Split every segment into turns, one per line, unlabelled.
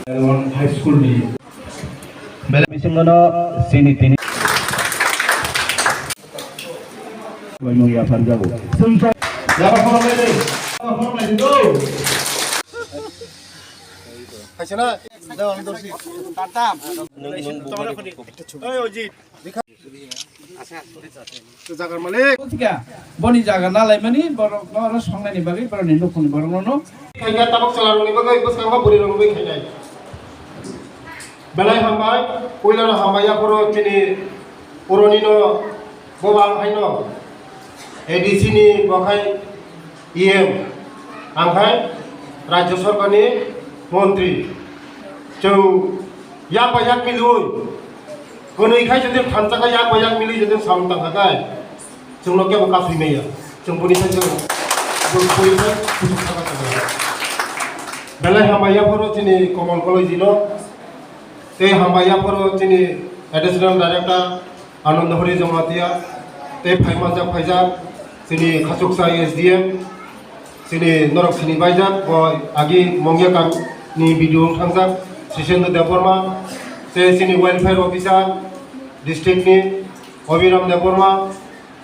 high school ni
bela bisingono sini tini Wayung ya Panjago
Dapat form lagi go
Kaisana daw ang dorsi tatam tomara khoni oy ojit to jagar malik
tika boni jaga nalai mani borok no songnani bagi borok ni nokuni borok no
kaiga tabak salaroni bagai bosangba buri rongbai khainai belai hambai koilar hambaya poro tini puronino bobang haino ADC ni bakai EM angkai Rajya Sarkarni Mantri Jauh yak banyak milui Kono ikai jadi thancakai yak banyak milui jadi samtang kakai Jauh loknya bekas wimeya Jauh polisi jauh polisi kusuk sangat kakai Belai hambaya poro sini Komol College ino Te hambaya poro sini Additional Director Anandahori Jamatia Te Phaimajak Phaijak sini Khasuksa SDM sini norok sini baijak boy agi mongya kam ni video thangjak Sishendu Deborma te sini welfare officer district ni Obiram Deborma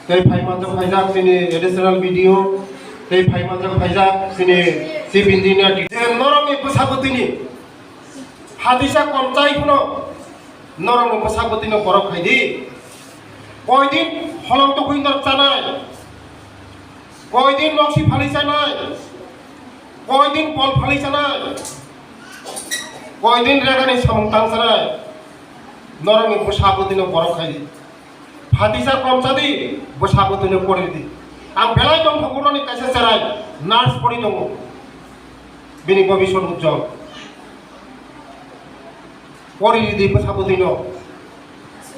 te Phaimajak Phaijak sini additional video te Phaimajak Phaijak sini chief engineer norok ni pasapoti ni hadisa komchai kuno norok ni pasapoti no borok khaidi koidin holong to kuindar chanai koidin noksi phali chanai koidin pol phali chanai koidin regani samtang chanai norong pasapoti no borok khaidi hadisa komchadi pasapoti no poridi ang belai dong phakuno ni kaisa charai nurse pori dong bini bobishon ujjol poridi pasapoti no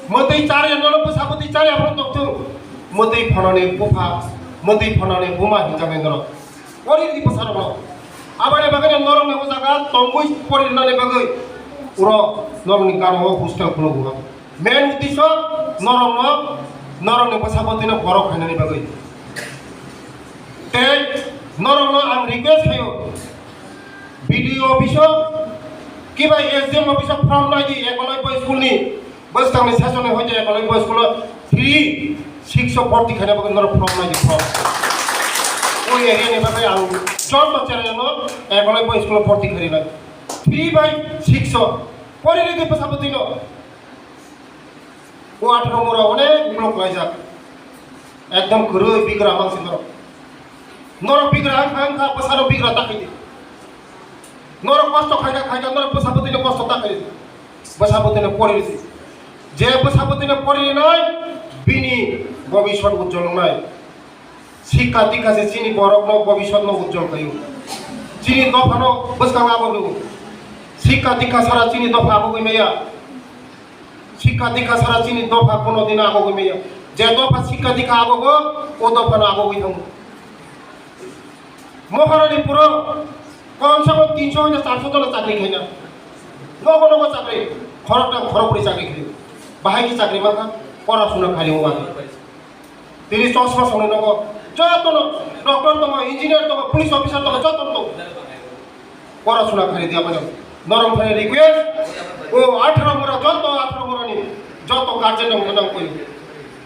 Mati cari yang nolong pesawat cari apa dokter? Mati panane buka, mati panane buma hingga mendoro. Pori di pasar bro. Abang bagai yang nolong nego jaga, tongguis pori nane bagai. Uro nolong ni karo hostel kuno buka. Men utisho nolong nego pesawat ini borok hanya ni bagai. Te nolong ang request hayo. Video officer, kibai SDM officer from lagi, ekolai boy school ni. बस तमने सचो ने हो जाए college बस school free 640 खाने बगन नर from ना फ्रॉम ओ एरिया ने बाय आउ जॉब बच्चा रे नो ए कॉलेज बस स्कूल 40 खरी ना 3/600 परे रे पसापति नो ओ 18 मोरा ओने ब्लॉक लाइजा एकदम गुरु बिग्रा मांग सिंदर नर बिग्रा खान खा पसारो बिग्रा ताकि नर कष्ट खाइगा नर पसापति ने कष्ट ताकि पसापति ने परे रे যে পেশাপতিনে পড়ি নাই বিনি ভবিষ্যৎ উজ্জ্বল নাই শিক্ষা দীক্ষা সে চিনি বরক ভবিষ্যৎ উজ্জ্বল খাইও চিনি দফানো বসকাং আবলো শিক্ষা দীক্ষা সারা চিনি দফা আবগই মেয়া শিক্ষা দীক্ষা সারা চিনি দফা কোনোদিন আবগই মেয়া যে দফা শিক্ষা দীক্ষা আবগো ও দফা না আবগই থাম মহারানী পুরো কমসে কম 300 থেকে 400 জন চাকরি খাই না নগো চাকরি খরপড়ি চাকরি খাই বাহাই কি চাকরি মাখা পড়াশোনা খালি হওয়া তিনি চশমা শোনে নগো যত ডক্টর তো ইঞ্জিনিয়ার তো পুলিশ অফিসার তো যত তো পড়াশোনা খালি দিয়া মানে নরম খালি রিকোয়েস্ট ও 18 মোরা যত 18 মোরা নি যত কার্যক্রম মনাম কই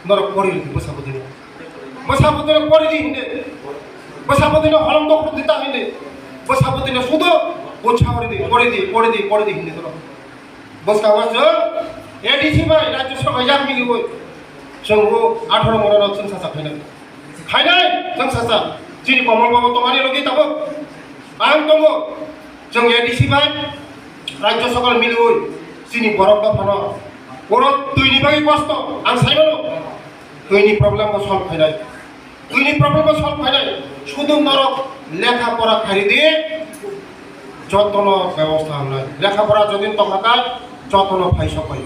নরম পড়ি বসাপতি পড়ি দি হিন্দে বসাপতি না হলম তো দিতা হিন্দে বসাপতি না শুধু গোছা পড়ি দি হিন্দে তো বস কাগজ ADC भाई राज्य सभा याक मिली हुई जोंगो 18 मोरा जों सासा खाइनाय जों सासा चिनि कमल बाबा तमानि लगे तब आं दङ जों ADC भाई राज्य सभा मिली हुई चिनि बरक दफानो बरक दुइनि बागै कष्ट आं साइनो दुइनि प्रब्लेम को सल्व खाइनाय दुइनि प्रब्लेम को सल्व खाइनाय शुधु नरक लेखा पढ़ा खारि दे যতন ব্যবস্থা নাই লেখাপড়া যদিন তকাকায় যতন ফাইসা পাই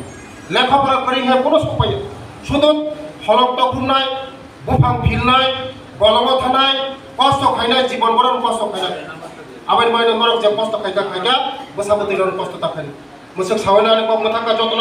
লেখাপড়া করি হ্যাঁ কোনো সপাই শুধু হলক তখন নাই বুফাং ফিল নাই গলম থানায় কষ্ট খাইনায় জীবন বরণ কষ্ট খাইনায় আবার মাইনে নরক যে কষ্ট খাইগা বসাবতি কষ্ট তাকাই মুসক সাওয়ানানি কম থাকা যতন